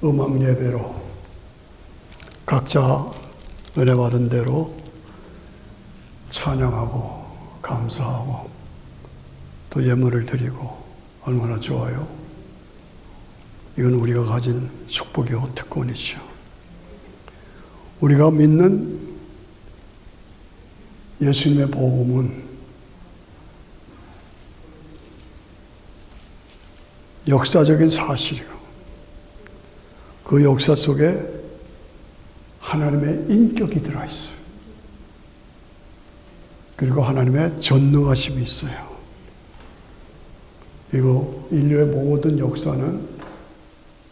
음악 예배로 각자 은혜 받은 대로 찬양하고 감사하고 또 예물을 드리고 얼마나 좋아요. 이건 우리가 가진 축복이고 특권이죠. 우리가 믿는 예수님의 복음은 역사적인 사실이고 그 역사 속에 하나님의 인격이 들어있어요. 그리고 하나님의 전능하심이 있어요. 이거 인류의 모든 역사는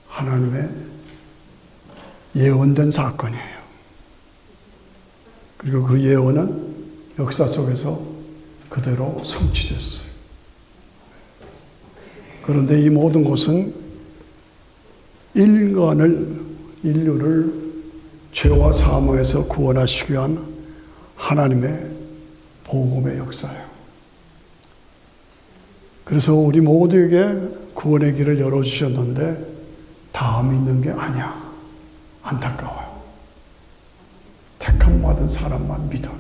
하나님의 예언된 사건이에요. 그리고 그 예언은 역사 속에서 그대로 성취됐어요. 그런데 이 모든 것은 인류를 죄와 사망에서 구원하시기 위한 하나님의 복음의 역사예요. 그래서 우리 모두에게 구원의 길을 열어주셨는데 다 믿는 게 아니야. 안타까워요. 택함 받은 사람만 믿어.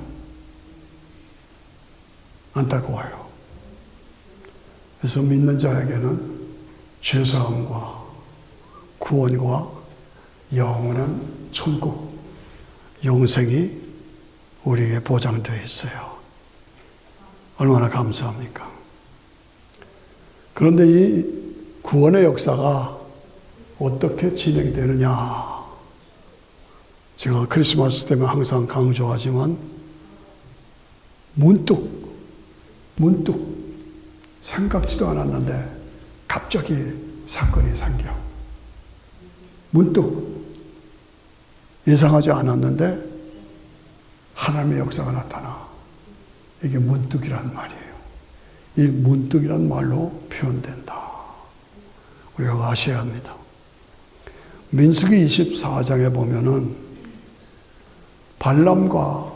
안타까워요. 그래서 믿는 자에게는 죄사함과 구원과 영원한 천국, 영생이 우리에게 보장되어 있어요. 얼마나 감사합니까? 그런데 이 구원의 역사가 어떻게 진행되느냐? 제가 크리스마스 때문에 항상 강조하지만 문득 생각지도 않았는데 갑자기 사건이 생겨. 문득 예상하지 않았는데 하나님의 역사가 나타나. 이게 문득이란 말이에요. 이 문득이란 말로 표현된다. 우리가 아셔야 합니다. 민수기 24장에 보면은 발람과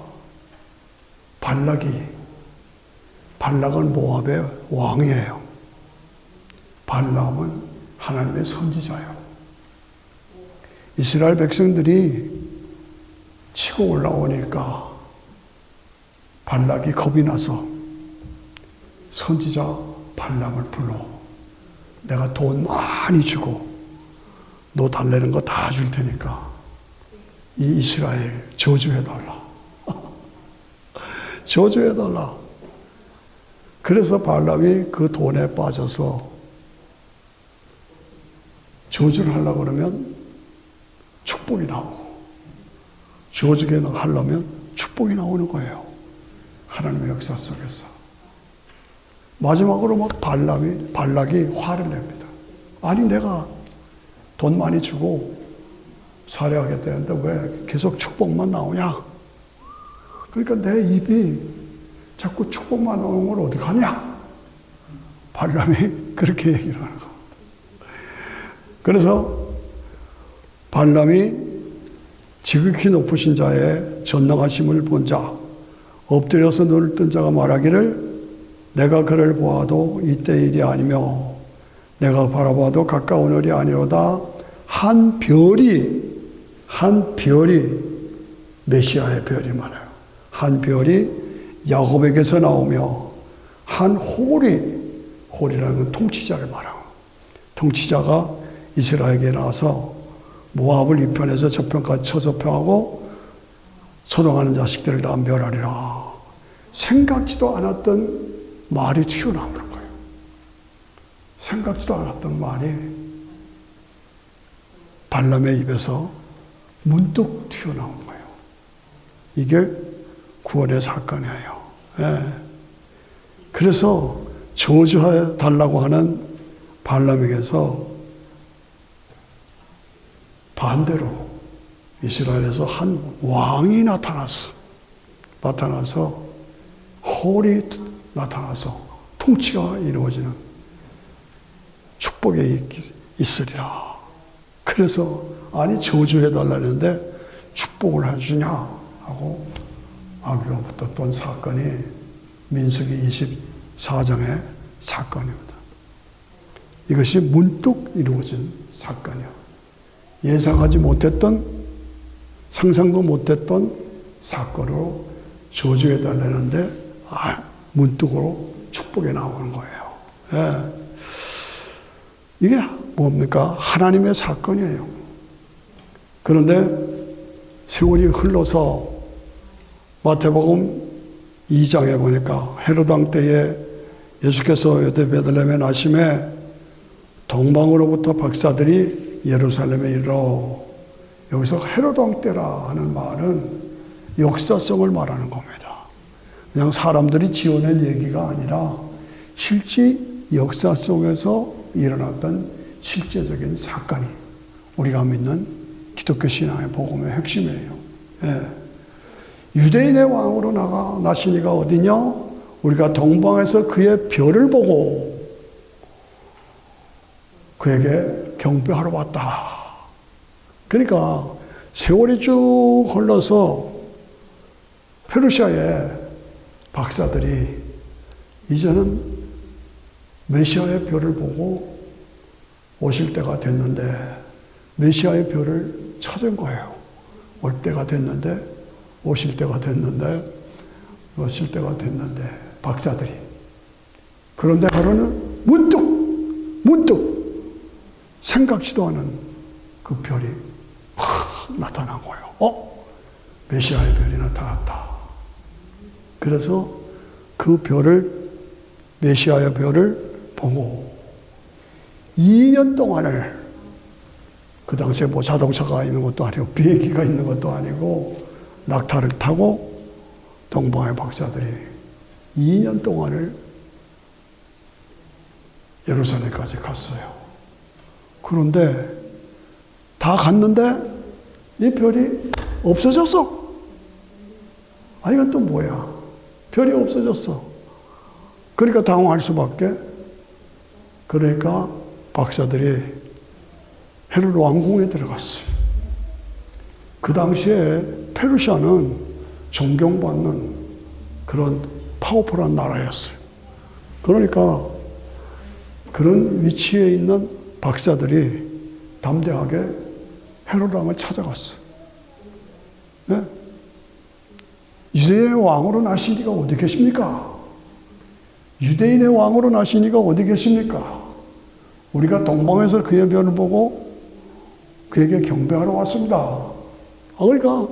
발락은 모압의 왕이에요. 발람은 하나님의 선지자예요. 이스라엘 백성들이 치고 올라오니까 발락이 겁이 나서 선지자 발람을 불러. 내가 돈 많이 주고 너 달래는 거 다 줄 테니까 이 이스라엘 저주해달라. 저주해달라. 그래서 발람이 그 돈에 빠져서 저주를 하려고 그러면 축복이 나오고 저주게 하려면 축복이 나오는 거예요. 하나님의 역사 속에서. 마지막으로 발락이 화를 냅니다. 아니 내가 돈 많이 주고 살해하겠다는데 왜 계속 축복만 나오냐? 그러니까 내 입이 자꾸 축복만 나오는 걸 어떡하냐? 발람이 그렇게 얘기를 하는 겁니다. 그래서 발람이 지극히 높으신 자의 전능하심을 본 자, 엎드려서 눈을 뜬 자가 말하기를 내가 그를 보아도 이때 일이 아니며 내가 바라봐도 가까운 일이 아니로다. 한 별이 메시아의 별이 많아요. 한 별이 야곱에게서 나오며 한 홀이라는 건 통치자를 말하고 통치자가 이스라엘에게 나와서 모압을 이편에서 저편까지 쳐서평하고 소동하는 자식들을 다 멸하리라. 생각지도 않았던 말이 튀어나오는 거예요. 생각지도 않았던 말이 발람의 입에서 문득 튀어나온 거예요. 이게 구원의 사건이에요. 예. 그래서 저주해 달라고 하는 발람에게서 반대로 이스라엘에서 한 왕이 나타나서 홀이 나타나서 통치가 이루어지는 축복이 있으리라. 그래서 아니 저주해달라는데 축복을 해주냐 하고 아귀가 붙었던 사건이 민수기 24장의 사건입니다. 이것이 문득 이루어진 사건이요. 예상하지 못했던, 상상도 못했던 사건으로 저주해달라는데 문득으로 축복이 나오는 거예요. 예. 이게 뭡니까? 하나님의 사건이에요. 그런데 세월이 흘러서 마태복음 2장에 보니까 헤롯 왕 때에 예수께서 유대 베들레헴에 나심에 동방으로부터 박사들이 예루살렘에 이르러, 여기서 헤롯 왕 때라 하는 말은 역사성을 말하는 겁니다. 그냥 사람들이 지어낸 얘기가 아니라 실제 역사 속에서 일어났던 실제적인 사건이 우리가 믿는 기독교 신앙의 복음의 핵심이에요. 예. 유대인의 왕으로 나신 이가 어디냐? 우리가 동방에서 그의 별을 보고 그에게 경배하러 왔다. 그러니까 세월이 쭉 흘러서 페르시아의 박사들이 이제는 메시아의 별을 보고 오실 때가 됐는데, 메시아의 별을 찾은 거예요. 올 때가 됐는데, 오실 때가 됐는데, 오실 때가 됐는데, 박사들이. 그런데 하루는 문득 생각지도 않은 그 별이 확 나타난 거예요. 메시아의 별이 나타났다. 그래서 그 별을, 메시아의 별을 보고 2년 동안을, 그 당시에 뭐 자동차가 있는 것도 아니고 비행기가 있는 것도 아니고 낙타를 타고 동방의 박사들이 2년 동안을 예루살렘까지 갔어요. 그런데 다 갔는데 이 별이 없어졌어. 이건 또 뭐야? 별이 없어졌어. 그러니까 당황할 수밖에. 그러니까 박사들이 헤롯 왕궁에 들어갔어요. 그 당시에 페르시아는 존경받는 그런 파워풀한 나라였어요. 그러니까 그런 위치에 있는 박사들이 담대하게 헤롯 왕을 찾아갔어요. 네? 유대인의 왕으로 나신 이가 어디 계십니까? 유대인의 왕으로 나신 이가 어디 계십니까? 우리가 동방에서 그의 별을 보고 그에게 경배하러 왔습니다. 그러니까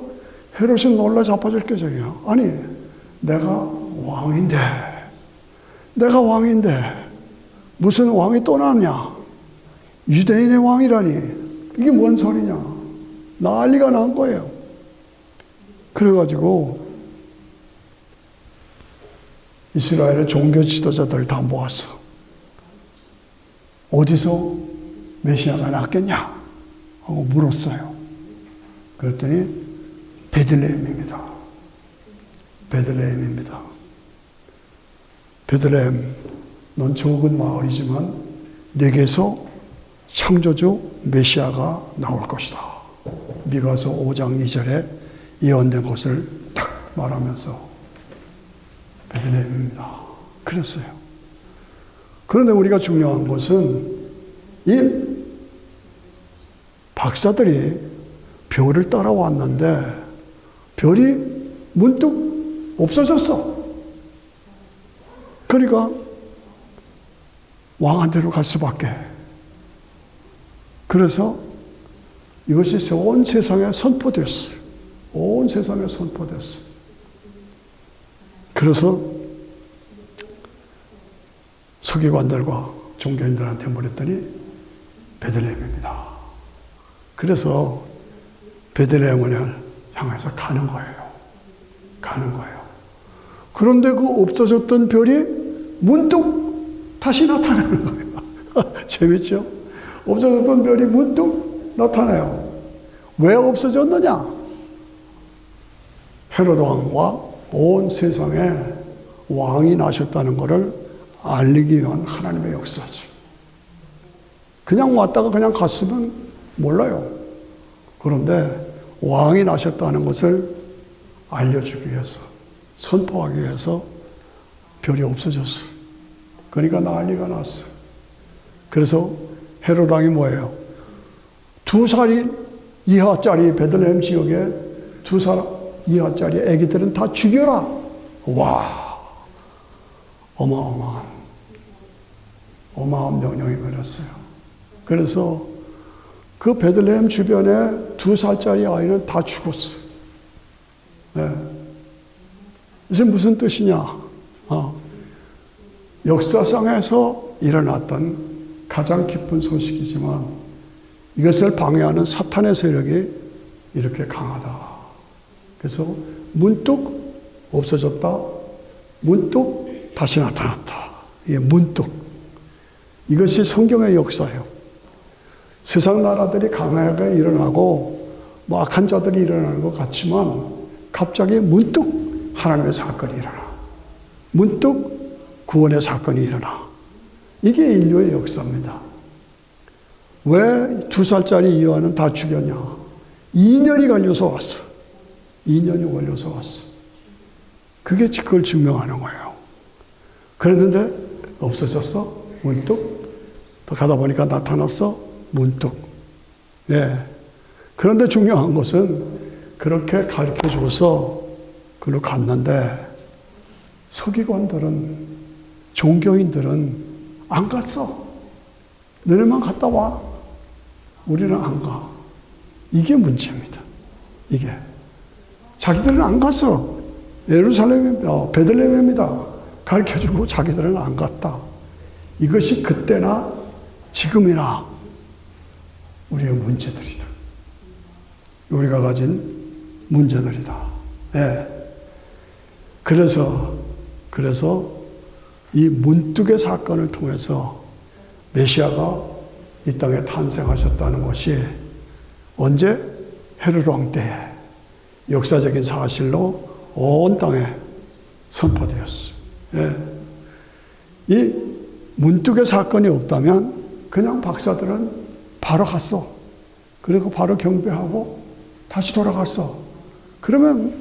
헤롯이 놀라 자빠질 껴정이야. 아니, 내가 왕인데 무슨 왕이 또 나왔냐? 유대인의 왕이라니, 이게 뭔 소리냐? 난리가 난 거예요. 그래가지고 이스라엘의 종교 지도자들 다 모았어. 어디서 메시아가 났겠냐? 하고 물었어요. 그랬더니 베들레헴입니다. 베들레헴, 넌 적은 마을이지만 네게서 창조주 메시아가 나올 것이다. 미가서 5장 2절에 예언된 것을 딱 말하면서 베들레헴입니다. 그랬어요. 그런데 우리가 중요한 것은 이 박사들이 별을 따라왔는데 별이 문득 없어졌어. 그러니까 왕한테로 갈 수밖에. 그래서 이것이 온 세상에 선포됐어요. 온 세상에 선포됐어요. 그래서 서기관들과 종교인들한테 물었더니 베들레헴입니다. 그래서 베들레헴을 향해서 가는 거예요. 그런데 그 없어졌던 별이 문득 다시 나타나는 거예요. 재밌죠? 없어졌던 별이 문득 나타나요. 왜 없어졌느냐? 헤롯 왕과 온 세상에 왕이 나셨다는 것을 알리기 위한 하나님의 역사죠. 그냥 왔다가 그냥 갔으면 몰라요. 그런데 왕이 나셨다는 것을 알려주기 위해서, 선포하기 위해서 별이 없어졌어요. 그러니까 난리가 났어요. 그래서 헤롯 왕이 뭐예요? 2살 이하짜리 베들레헴 지역에 2살 이하짜리 아기들은 다 죽여라. 와, 어마어마한 명령이 내렸어요. 그래서 그 베들레헴 주변에 2살짜리 아이는 다 죽었어요. 네. 이게 무슨 뜻이냐? 역사상에서 일어났던 가장 기쁜 소식이지만 이것을 방해하는 사탄의 세력이 이렇게 강하다. 그래서 문득 없어졌다. 문득 다시 나타났다. 이게 문득. 이것이 성경의 역사예요. 세상 나라들이 강하게 일어나고 뭐 악한 자들이 일어나는 것 같지만 갑자기 문득 하나님의 사건이 일어나. 문득 구원의 사건이 일어나. 이게 인류의 역사입니다. 왜 2살짜리 이와는 다 죽였냐? 2년이 걸려서 왔어. 2년이 걸려서 왔어. 그게 그걸 증명하는 거예요. 그랬는데 없어졌어. 문득. 더 가다 보니까 나타났어. 문득. 예. 그런데 중요한 것은 그렇게 가르쳐 줘서 그로 갔는데 서기관들은, 종교인들은 안 갔어. 너네만 갔다 와. 우리는 안 가. 이게 문제입니다. 이게. 자기들은 안 갔어. 예루살렘입니다. 베들레헴입니다. 가르쳐주고 자기들은 안 갔다. 이것이 그때나 지금이나 우리의 문제들이다. 우리가 가진 문제들이다. 예. 그래서 이 문득의 사건을 통해서 메시아가 이 땅에 탄생하셨다는 것이 언제? 헤롯 왕 때에 역사적인 사실로 온 땅에 선포되었습니다. 예. 이 문득의 사건이 없다면 그냥 박사들은 바로 갔어. 그리고 바로 경배하고 다시 돌아갔어. 그러면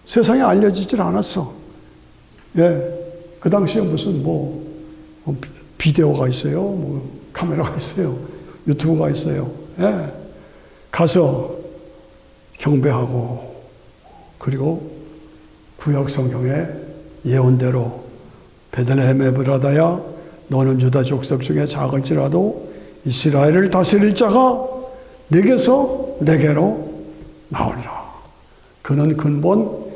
세상에 알려지질 않았어. 예. 그 당시에 무슨 비디오가 있어요. 카메라가 있어요. 유튜브가 있어요. 예. 가서 경배하고 그리고 구약 성경의 예언대로 베들레헴 에브라다야 너는 유다 족속 중에 작을지라도 이스라엘을 다스릴 자가 내게로 나오리라. 그는 근본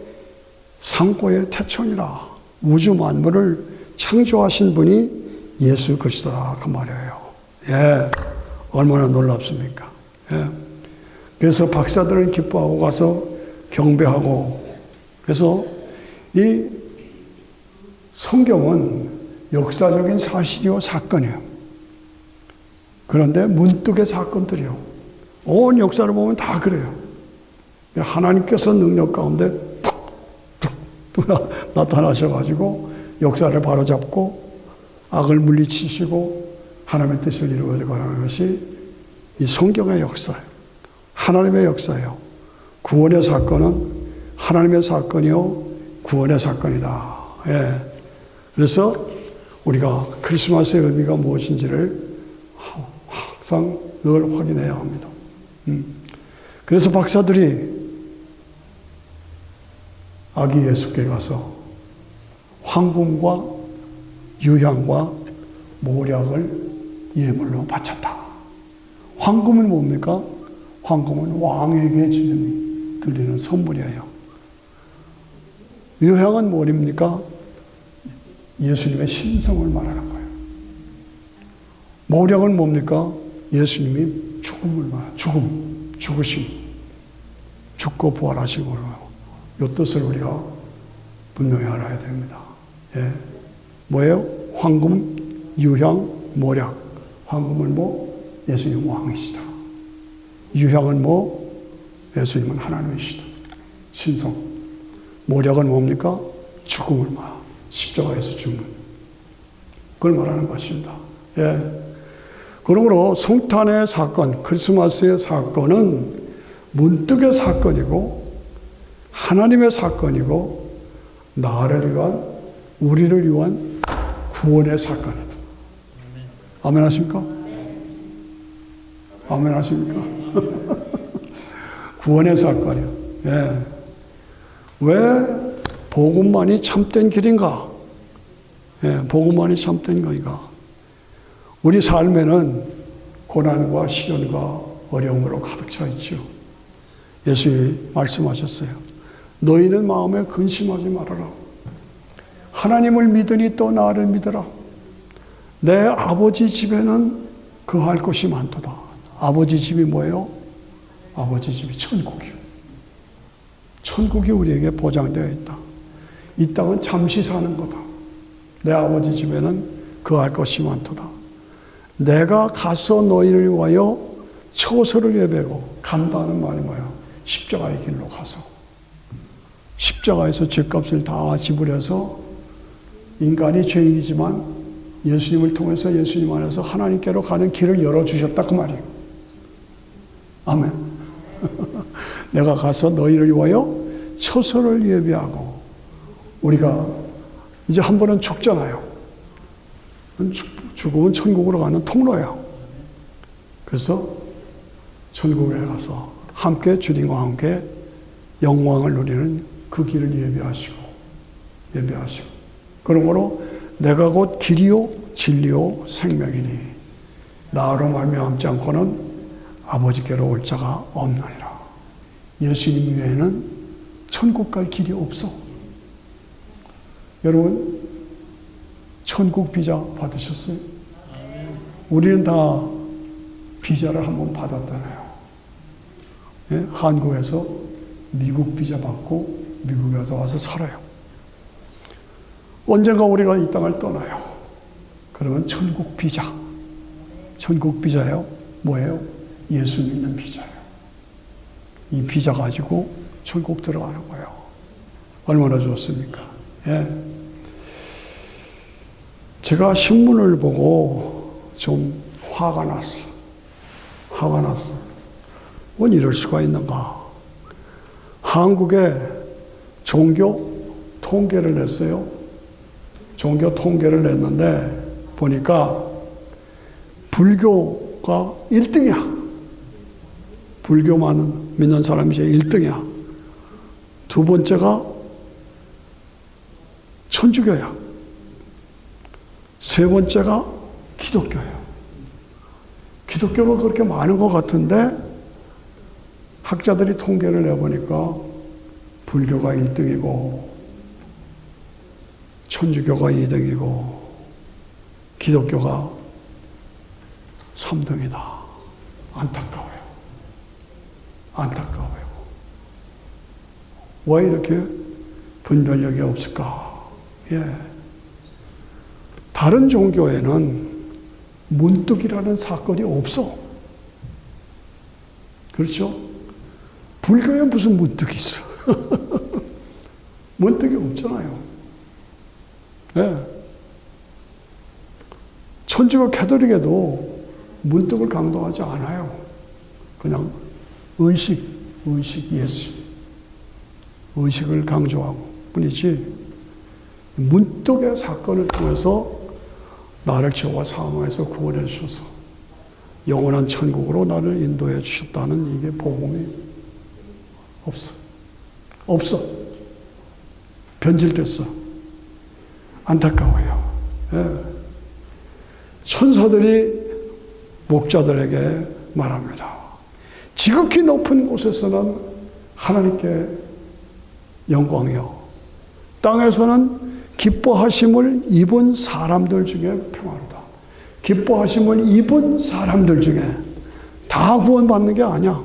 상고의 태초니라. 우주 만물을 창조하신 분이 예수 그리스도다. 그 말이에요. 예. 얼마나 놀랍습니까? 예. 그래서 박사들은 기뻐하고 가서 경배하고, 그래서 이 성경은 역사적인 사실이요, 사건이에요. 그런데 문득의 사건들이요. 온 역사를 보면 다 그래요. 하나님께서 능력 가운데 툭툭 나타나셔가지고 역사를 바로잡고 악을 물리치시고 하나님의 뜻을 이루어가는 것이 이 성경의 역사예요. 하나님의 역사예요. 구원의 사건은 하나님의 사건이요, 구원의 사건이다. 예. 그래서 우리가 크리스마스의 의미가 무엇인지를 항상 늘 확인해야 합니다. 그래서 박사들이 아기 예수께 가서 황금과 유향과 모략을 예물로 바쳤다. 황금은 뭡니까? 황금은 왕에게 드리는 선물이에요. 유향은 뭐입니까? 예수님의 신성을 말하는 거예요. 모략은 뭡니까? 예수님이 죽음을 말하는, 죽으심, 죽고 부활하신 거예요. 이 뜻을 우리가 분명히 알아야 됩니다. 예. 뭐예요? 황금, 유향, 모략. 황금은 예수님 왕이시다. 유향은 예수님은 하나님이시다. 신성. 모략은 뭡니까? 죽음을 십자가에서 죽는. 그걸 말하는 것입니다. 예. 그러므로 성탄의 사건, 크리스마스의 사건은 문득의 사건이고 하나님의 사건이고 나를 위한, 우리를 위한 구원의 사건이다. 아멘 하십니까? 아멘 하십니까? 구원의 사건이요. 예. 왜 복음만이 참된 길인가? 예, 복음만이 참된 거인가? 우리 삶에는 고난과 시련과 어려움으로 가득 차 있죠. 예수님이 말씀하셨어요. 너희는 마음에 근심하지 말아라. 하나님을 믿으니 또 나를 믿어라. 내 아버지 집에는 거할 곳이 많도다. 아버지 집이 뭐예요? 아버지 집이 천국이요. 천국이 우리에게 보장되어 있다. 이 땅은 잠시 사는 거다. 내 아버지 집에는 거할 것이 많도다. 내가 가서 너희를 위하여 처소를 예배하고, 간다는 말이 뭐야? 십자가의 길로 가서 십자가에서 죄값을 다 지불해서 인간이 죄인이지만 예수님을 통해서 예수님 안에서 하나님께로 가는 길을 열어주셨다 그 말이에요. 아멘. 내가 가서 너희를 위하여 처소를 예비하고, 우리가 이제 한 번은 죽잖아요. 죽으면 천국으로 가는 통로야. 그래서 천국에 가서 함께 주님과 함께 영광을 누리는 그 길을 예비하시고. 그러므로 내가 곧 길이요 진리요 생명이니 나로 말미암지 않고는 아버지께로 올 자가 없느니라. 예수님 외에는 천국 갈 길이 없어. 여러분, 천국 비자 받으셨어요? 우리는 다 비자를 한번 받았잖아요. 예? 한국에서 미국 비자 받고 미국에서 와서 살아요. 언젠가 우리가 이 땅을 떠나요. 그러면 천국 비자. 천국 비자요? 뭐예요? 예수 믿는 비자예요. 이 비자 가지고 천국 들어가는 거예요. 얼마나 좋습니까? 예. 제가 신문을 보고 좀 화가 났어. 왜 이럴 수가 있는가? 한국에 종교 통계를 냈어요. 종교 통계를 냈는데 보니까 불교가 1등이야. 불교만 믿는 사람이 이제 1등이야. 두 번째가 천주교야. 세 번째가 기독교예요. 기독교가 그렇게 많은 것 같은데 학자들이 통계를 내보니까 불교가 1등이고 천주교가 2등이고 기독교가 3등이다. 안타까워요. 왜 이렇게 분별력이 없을까? 예. 다른 종교에는 문득이라는 사건이 없어. 그렇죠? 불교에 무슨 문득이 있어? 문득이 없잖아요. 예. 천주교 캐톨릭에도 문득을 강조하지 않아요. 그냥 의식을 강조하고 뿐이지, 문득의 사건을 통해서 나를 죄와 사망에서 구원해 주셔서 영원한 천국으로 나를 인도해 주셨다는 이게 복음이 없어. 변질됐어. 안타까워요. 예. 천사들이 목자들에게 말합니다. 지극히 높은 곳에서는 하나님께 영광이요, 땅에서는 기뻐하심을 입은 사람들 중에 평화로다. 기뻐하심을 입은 사람들 중에 다 구원받는 게 아니야.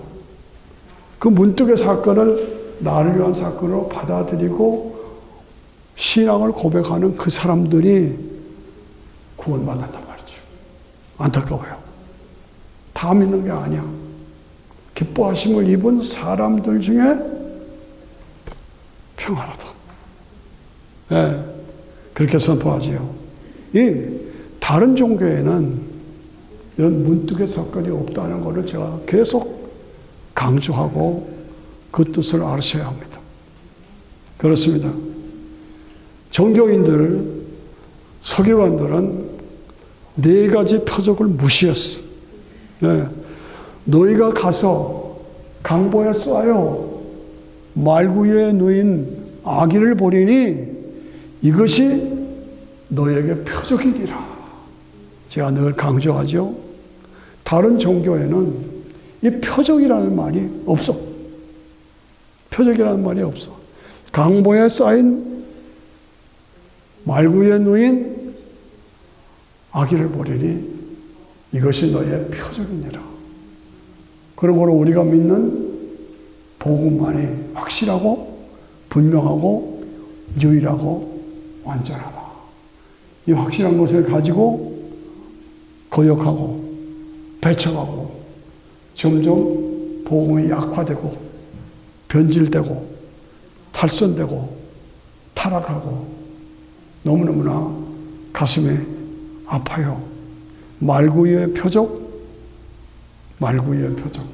그 문득의 사건을 나를 위한 사건으로 받아들이고 신앙을 고백하는 그 사람들이 구원받는단 말이죠. 안타까워요. 다 믿는 게 아니야. 기뻐하심을 입은 사람들 중에 평화로다. 네, 그렇게 선포하지요. 이 다른 종교에는 이런 문득의 사건이 없다는 것을 제가 계속 강조하고 그 뜻을 아셔야 합니다. 그렇습니다. 종교인들, 서기관들은 4가지 표적을 무시했어. 네. 너희가 가서 강보에 쌓여 말구유에 누인 아기를 보리니 이것이 너에게 표적이니라. 제가 늘 강조하죠. 다른 종교에는 이 표적이라는 말이 없어. 표적이라는 말이 없어. 강보에 쌓인 말구유에 누인 아기를 보리니 이것이 너의 표적이니라. 그러므로 우리가 믿는 복음만이 확실하고 분명하고 유일하고 완전하다. 이 확실한 것을 가지고 거역하고 배척하고 점점 복음이 약화되고 변질되고 탈선되고 타락하고 너무너무나 가슴이 아파요. 말구유의 표적, 말구유의 표적,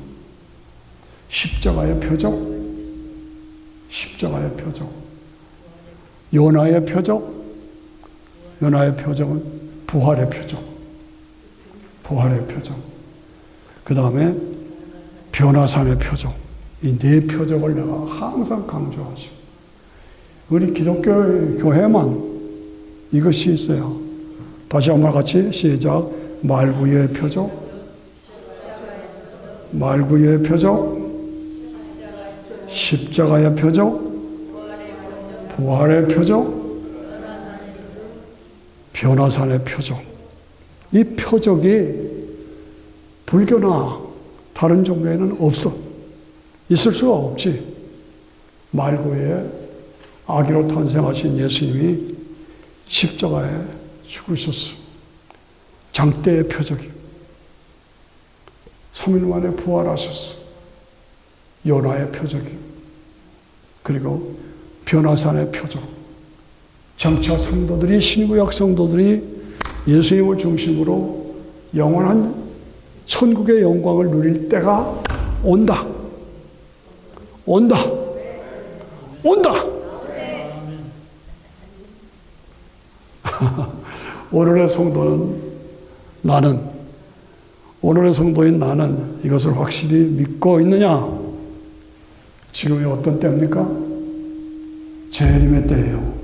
십자가의 표적, 십자가의 표적, 요나의 표적, 요나의 표적은 부활의 표적, 부활의 표적, 그 다음에 변화산의 표적, 이 네 표적을 내가 항상 강조하죠. 우리 기독교 교회만 이것이 있어요. 다시 한번 같이 시작. 말구유의 표적, 말구유의 표적, 십자가의 표적, 부활의 표적, 변화산의 표적. 이 표적이 불교나 다른 종교에는 없어. 있을 수가 없지. 말구유에 아기로 탄생하신 예수님이 십자가에 죽으셨어. 장대의 표적이. 3일 만에 부활하셨어. 요나의 표적이. 그리고 변화산의 표적. 장차 성도들이, 신구약 성도들이 예수님을 중심으로 영원한 천국의 영광을 누릴 때가 온다. 온다. 온다. 오늘의 성도는 오늘의 성도인 나는 이것을 확실히 믿고 있느냐? 지금이 어떤 때입니까? 재림의 때예요.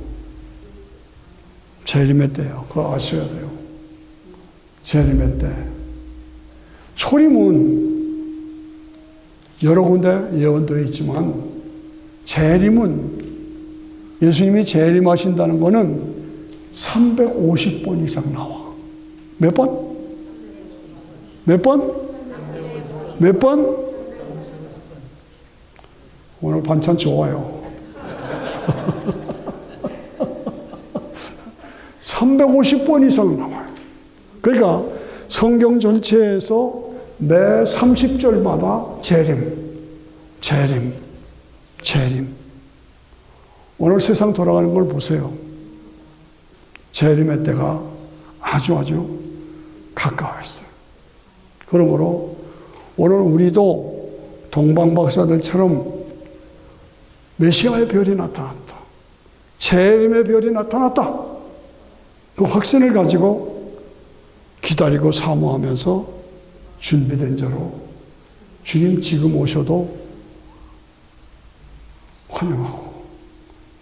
재림의 때예요. 그거 아셔야 돼요. 재림의 때. 초림은 여러 군데 예언되어 있지만 재림은 예수님이 재림하신다는 것은 350번 이상 나와. 몇 번? 몇 번? 몇 번? 오늘 반찬 좋아요. 350번 이상 나와요. 그러니까 성경 전체에서 매 30절마다 재림. 오늘 세상 돌아가는 걸 보세요. 재림의 때가 아주 가까워 있어요. 그러므로 오늘 우리도 동방박사들처럼 메시아의 별이 나타났다. 재림의 별이 나타났다. 그 확신을 가지고 기다리고 사모하면서 준비된 자로 주님 지금 오셔도 환영하고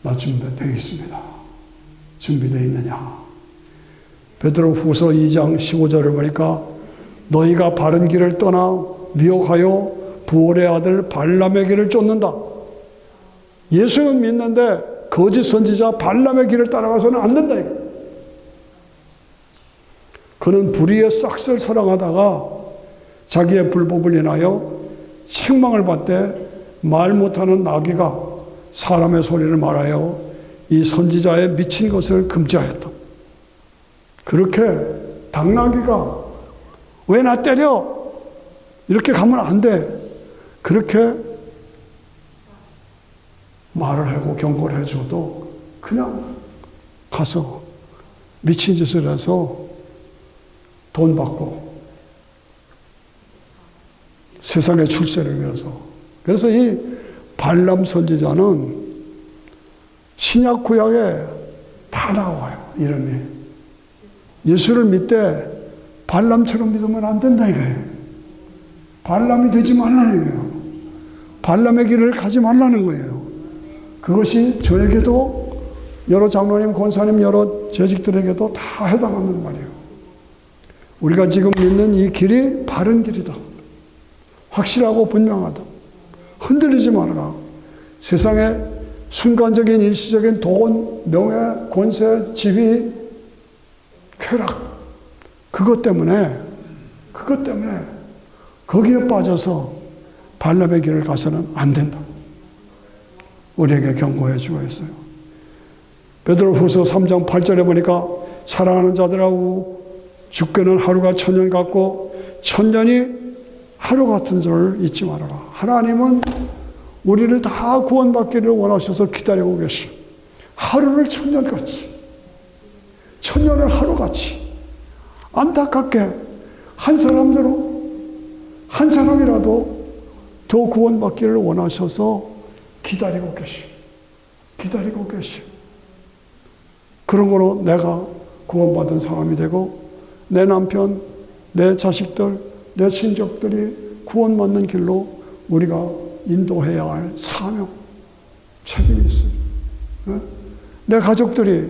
나 준비되어 있습니다. 준비되어 있느냐? 베드로후서 2장 15절을 보니까 너희가 바른 길을 떠나 미혹하여 부올의 아들 발람의 길을 쫓는다. 예수는 믿는데 거짓 선지자 발람의 길을 따라가서는 안 된다. 그는 불의의 싹을 사랑하다가 자기의 불법을 인하여 책망을 받되 말 못하는 나귀가 사람의 소리를 말하여 이 선지자의 미친 것을 금지하였다. 그렇게 당나귀가 왜 나 때려? 이렇게 가면 안 돼. 그렇게 말을 하고 경고를 해줘도 그냥 가서 미친 짓을 해서 돈 받고 세상의 출세를 위해서. 그래서 이 발람 선지자는 신약 구약에 다 나와요. 이름이. 예수를 믿되 발람처럼 믿으면 안 된다 이거예요. 발람이 되지 말라는 거예요. 발람의 길을 가지 말라는 거예요. 그것이 저에게도 여러 장로님, 권사님, 여러 재직들에게도 다 해당하는 말이에요. 우리가 지금 믿는 이 길이 바른 길이다. 확실하고 분명하다. 흔들리지 말아라. 세상에 순간적인 일시적인 돈, 명예, 권세, 지위, 쾌락, 그것 때문에 거기에 빠져서 발람의 길을 가서는 안 된다. 우리에게 경고해 주고 있어요. 베드로후서 3장 8절에 보니까 사랑하는 자들하고 죽게는 하루가 천년 같고 천년이 하루 같은 줄을 잊지 말아라. 하나님은 우리를 다 구원받기를 원하셔서 기다리고 계셔. 하루를 천년같이, 천년을 하루같이. 안타깝게 한 사람이라도 더 구원받기를 원하셔서 기다리고 계셔. 기다리고 계셔. 그런 거로 내가 구원받은 사람이 되고 내 남편, 내 자식들, 내 친족들이 구원받는 길로 우리가 인도해야 할 사명, 책임이 있어요. 내 가족들이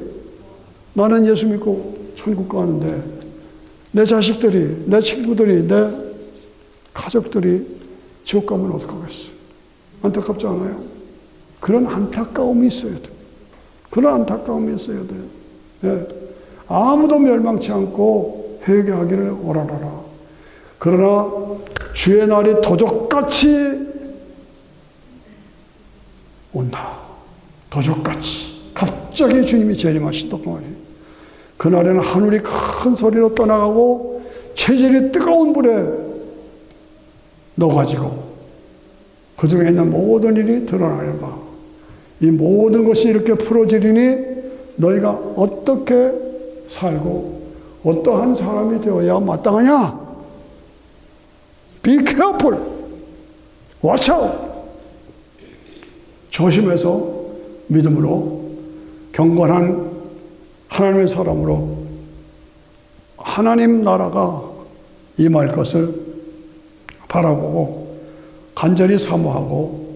나는 예수 믿고 천국 가는데 내 자식들이, 내 친구들이, 내 가족들이 지옥 가면 어떡하겠어요? 안타깝지 않아요? 그런 안타까움이 있어야 돼요. 그런 안타까움이 있어야 돼요. 예. 아무도 멸망치 않고 회개하기를 원하라. 그러나 주의 날이 도적같이 온다. 도적같이. 갑자기 주님이 재림하신다고 말이에요. 그날에는 하늘이 큰 소리로 떠나가고 체질이 뜨거운 불에 넣어가지고 그 중에 있는 모든 일이 드러나리라. 이 모든 것이 이렇게 풀어지리니 너희가 어떻게 살고 어떠한 사람이 되어야 마땅하냐? Be careful. Watch out. 조심해서 믿음으로 경건한 하나님의 사람으로 하나님 나라가 임할 것을 바라보고 간절히 사모하고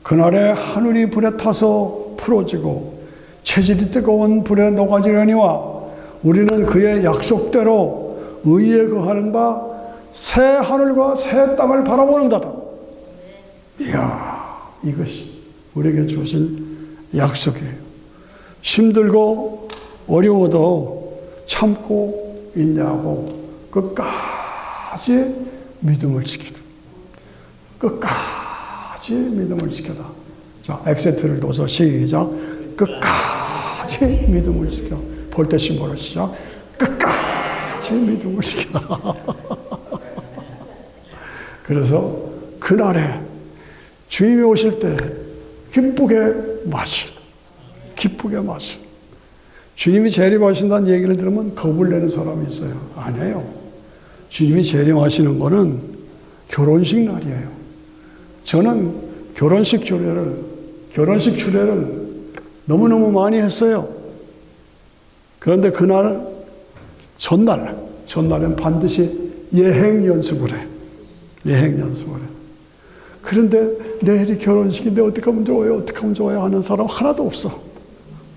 그날에 하늘이 불에 타서 풀어지고 체질이 뜨거운 불에 녹아지려니와 우리는 그의 약속대로 의에 거하는 바 새 하늘과 새 땅을 바라보는다다. 이야, 이것이 우리에게 주신 약속이에요. 힘들고 어려워도 참고 인내하고 끝까지 믿음을 지키다. 끝까지 믿음을 지켜다. 자, 엑세트를 둬서 시작. 끝까지 믿음을 지켜. 볼 때 심보로 시작. 끝까지 믿음을 지켜다. 그래서 그날에 주님이 오실 때 기쁘게 마실. 주님이 재림하신다는 얘기를 들으면 겁을 내는 사람이 있어요. 아니에요. 주님이 재림하시는 거는 결혼식 날이에요. 저는 결혼식 주례를 너무너무 많이 했어요. 그런데 그날 전날엔 반드시 예행 연습을 해. 그런데 내일이 결혼식인데 어떻게 하면 좋아요 하는 사람 하나도 없어.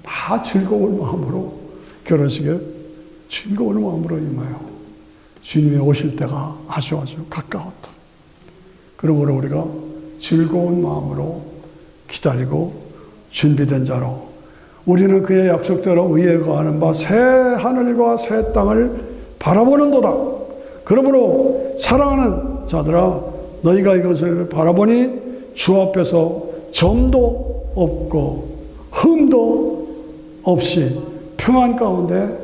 다 즐거운 마음으로 결혼식에 즐거운 마음으로 임해요. 주님이 오실 때가 아주 가까웠다. 그러므로 우리가 즐거운 마음으로 기다리고 준비된 자로 우리는 그의 약속대로 의에 거하는 바 새 하늘과 새 땅을 바라보는도다. 그러므로 사랑하는 자들아 너희가 이것을 바라보니 주 앞에서 점도 없고 흠도 없이 평안 가운데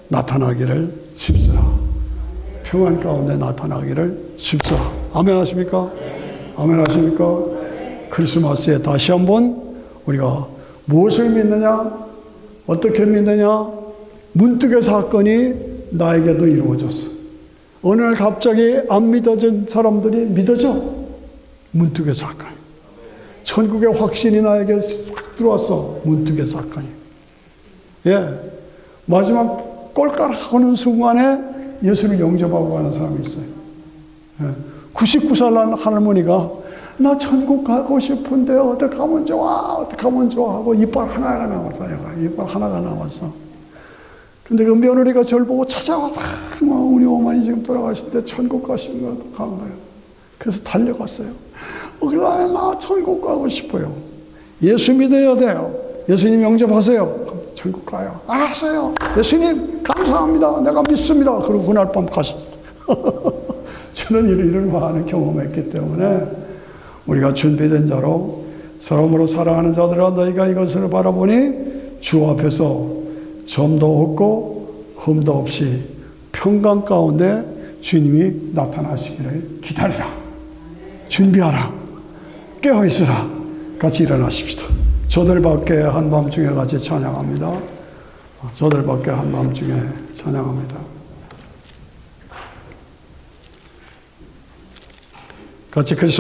나타나기를 십시다. 평안 가운데 나타나기를 십시다. 아멘 하십니까? 아멘 하십니까? 크리스마스에 다시 한번 우리가 무엇을 믿느냐? 어떻게 믿느냐? 문득의 사건이 나에게도 이루어졌어. 어느 날 갑자기 안 믿어진 사람들이 믿어져. 문득의 사건. 천국의 확신이 나에게 확 들어왔어. 문득의 사건이. 예. 마지막 꼴깍 하는 순간에 예수를 영접하고 가는 사람이 있어요. 예. 99살 난 할머니가 나 천국 가고 싶은데 어떻게 하면 좋아? 어떻게 하면 좋아? 하고 이빨 하나가 나왔어. 얘가. 이빨 하나가 나왔어. 근데 그 며느리가 저를 보고 찾아와서 우리 어머니 지금 돌아가실 때 천국 가시는 거 간 거예요. 그래서 달려갔어요. 그래, 나 천국 가고 싶어요. 예수 믿어야 돼요. 예수님 영접하세요. 천국 가요. 알았어요. 예수님 감사합니다. 내가 믿습니다. 그리고 그날 밤 가셨어요. 저는 이런 많은 경험했기 때문에 우리가 준비된 자로 사람으로 살아가는 자들아 너희가 이것을 바라보니 주 앞에서 점도 없고 흠도 없이 평강 가운데 주님이 나타나시기를 기다리라. 준비하라. 깨어있으라. 같이 일어나십시다. 저들 밖에 한밤중에 같이 찬양합니다. 저들 밖에 한밤중에 찬양합니다. 같이